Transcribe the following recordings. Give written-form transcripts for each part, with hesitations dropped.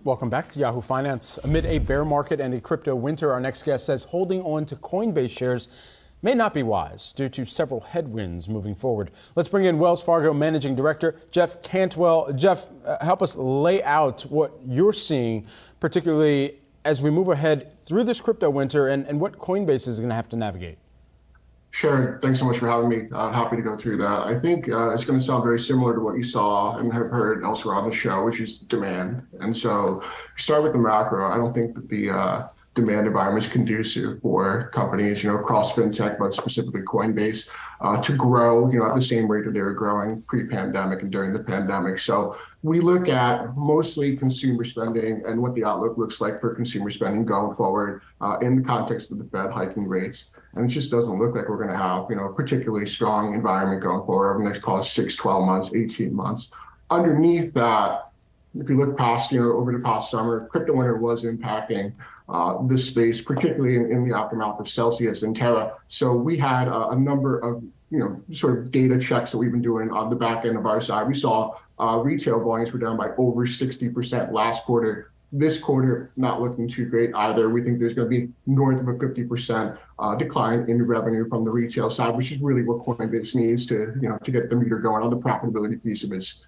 Welcome back to Yahoo Finance. Amid a bear market and a crypto winter, our next guest says holding on to Coinbase shares may not be wise due to several headwinds moving forward. Let's bring in Wells Fargo Managing Director Jeff Cantwell. Jeff, help us lay out what you're seeing, particularly as we move ahead through this crypto winter and what Coinbase is going to have to navigate. Sure. Thanks so much for having me. I'm happy to go through that. I think it's going to sound very similar to what you saw and have heard elsewhere on the show, which is demand. And so start with the macro. I don't think that the demand environment is conducive for companies, across fintech, but specifically Coinbase, to grow, at the same rate that they were growing pre-pandemic and during the pandemic. So we look at mostly consumer spending and what the outlook looks like for consumer spending going forward in the context of the Fed hiking rates. And it just doesn't look like we're going to have, a particularly strong environment going forward over the next, call it 6, 12 months, 18 months. Underneath that, if you look past, over the past summer, crypto winter was impacting this space, particularly in the aftermath of Celsius and Terra. So we had a number of, sort of data checks that we've been doing on the back end of our side. We saw retail volumes were down by over 60% last quarter. This quarter, not looking too great either. We think there's going to be north of a 50% decline in revenue from the retail side, which is really what Coinbase needs to, to get the meter going on the profitability piece of its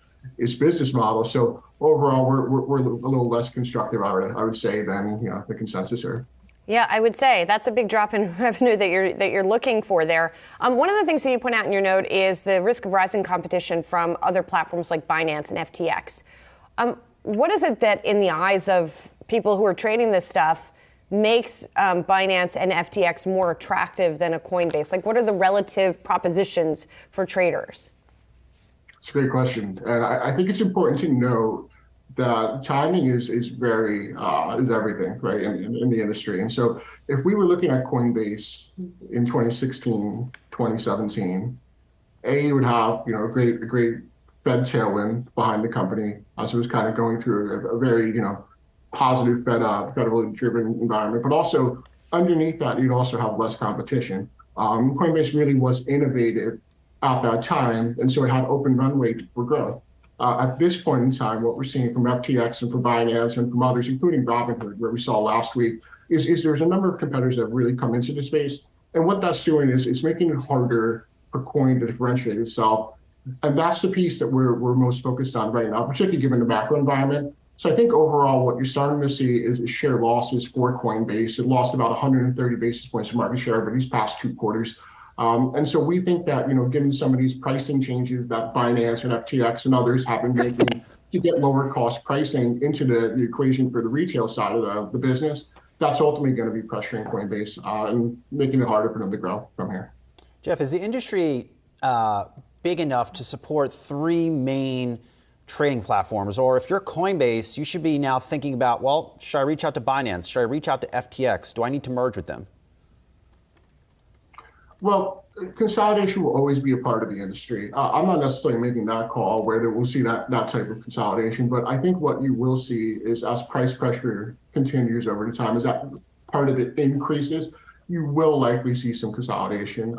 business model. So overall, we're a little less constructive, I would say, than the consensus here. Yeah, I would say that's a big drop in revenue that you're looking for there. One of the things that you point out in your note is the risk of rising competition from other platforms like Binance and FTX. What is it that, in the eyes of people who are trading this stuff, makes Binance and FTX more attractive than a Coinbase? Like, what are the relative propositions for traders? It's a great question, and I think it's important to note that timing is everything, right, in the industry. And so, if we were looking at Coinbase in 2016, 2017, you would have a great Fed tailwind behind the company as it was kind of going through a very positive federally driven environment, but also underneath that you'd also have less competition. Coinbase really was innovative at that time, and so it had open runway for growth. At this point in time, what we're seeing from FTX and from Binance and from others, including Robinhood, where we saw last week, is there's a number of competitors that have really come into the space, and what that's doing is it's making it harder for Coin to differentiate itself. And that's the piece that we're most focused on right now, particularly given the macro environment. So I think overall what you're starting to see is share losses for Coinbase. It lost about 130 basis points of market share over these past 2 quarters. And so we think that, given some of these pricing changes that Binance and FTX and others have been making to get lower cost pricing into the equation for the retail side of the business, that's ultimately going to be pressuring Coinbase and making it harder for them to grow from here. Jeff, is the industry big enough to support 3 main trading platforms? Or if you're Coinbase, you should be now thinking about, well, should I reach out to Binance? Should I reach out to FTX? Do I need to merge with them? Well, consolidation will always be a part of the industry. I'm not necessarily making that call where we'll see that type of consolidation, but I think what you will see is as price pressure continues over the time, as that part of it increases, you will likely see some consolidation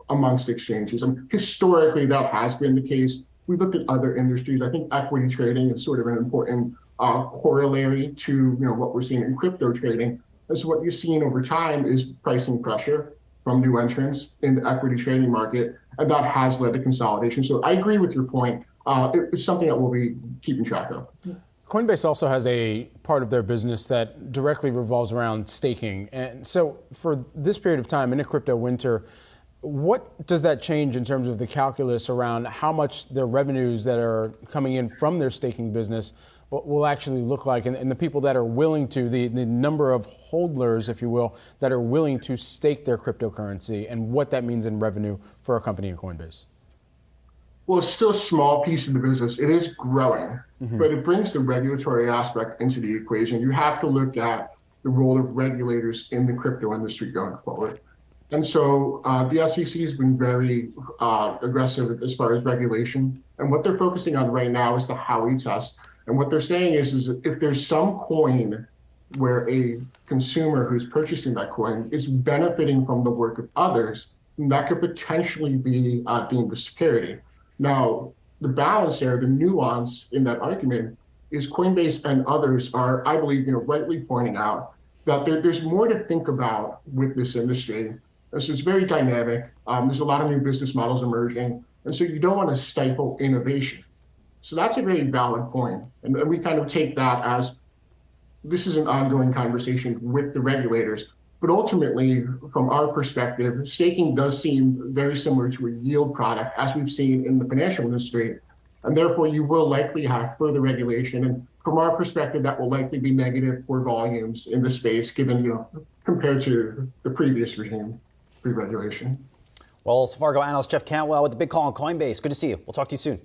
amongst exchanges. And historically, that has been the case. We looked at other industries. I think equity trading is sort of an important corollary to what we're seeing in crypto trading. And so what you're seeing over time is pricing pressure from new entrants in the equity trading market, and that has led to consolidation. So I agree with your point. It's something that we'll be keeping track of. Coinbase also has a part of their business that directly revolves around staking. And so for this period of time in a crypto winter, what does that change in terms of the calculus around how much their revenues that are coming in from their staking business will actually look like, and the people that are willing to, the number of holders, if you will, that are willing to stake their cryptocurrency, and what that means in revenue for a company in Coinbase? Well, it's still a small piece of the business. It is growing, but it brings the regulatory aspect into the equation. You have to look at the role of regulators in the crypto industry going forward. And so the SEC has been very aggressive as far as regulation. And what they're focusing on right now is the Howey test. And what they're saying is if there's some coin where a consumer who's purchasing that coin is benefiting from the work of others, that could potentially be deemed a security. Now, the balance there, the nuance in that argument is Coinbase and others are, I believe, rightly pointing out that there's more to think about with this industry. So it's very dynamic. There's a lot of new business models emerging. And so you don't want to stifle innovation. So that's a very valid point. And we kind of take that as this is an ongoing conversation with the regulators. But ultimately, from our perspective, staking does seem very similar to a yield product, as we've seen in the financial industry. And therefore, you will likely have further regulation. And from our perspective, that will likely be negative for volumes in the space, given, compared to the previous regime, pre-regulation. Well, Fargo analyst Jeff Cantwell with the big call on Coinbase. Good to see you. We'll talk to you soon.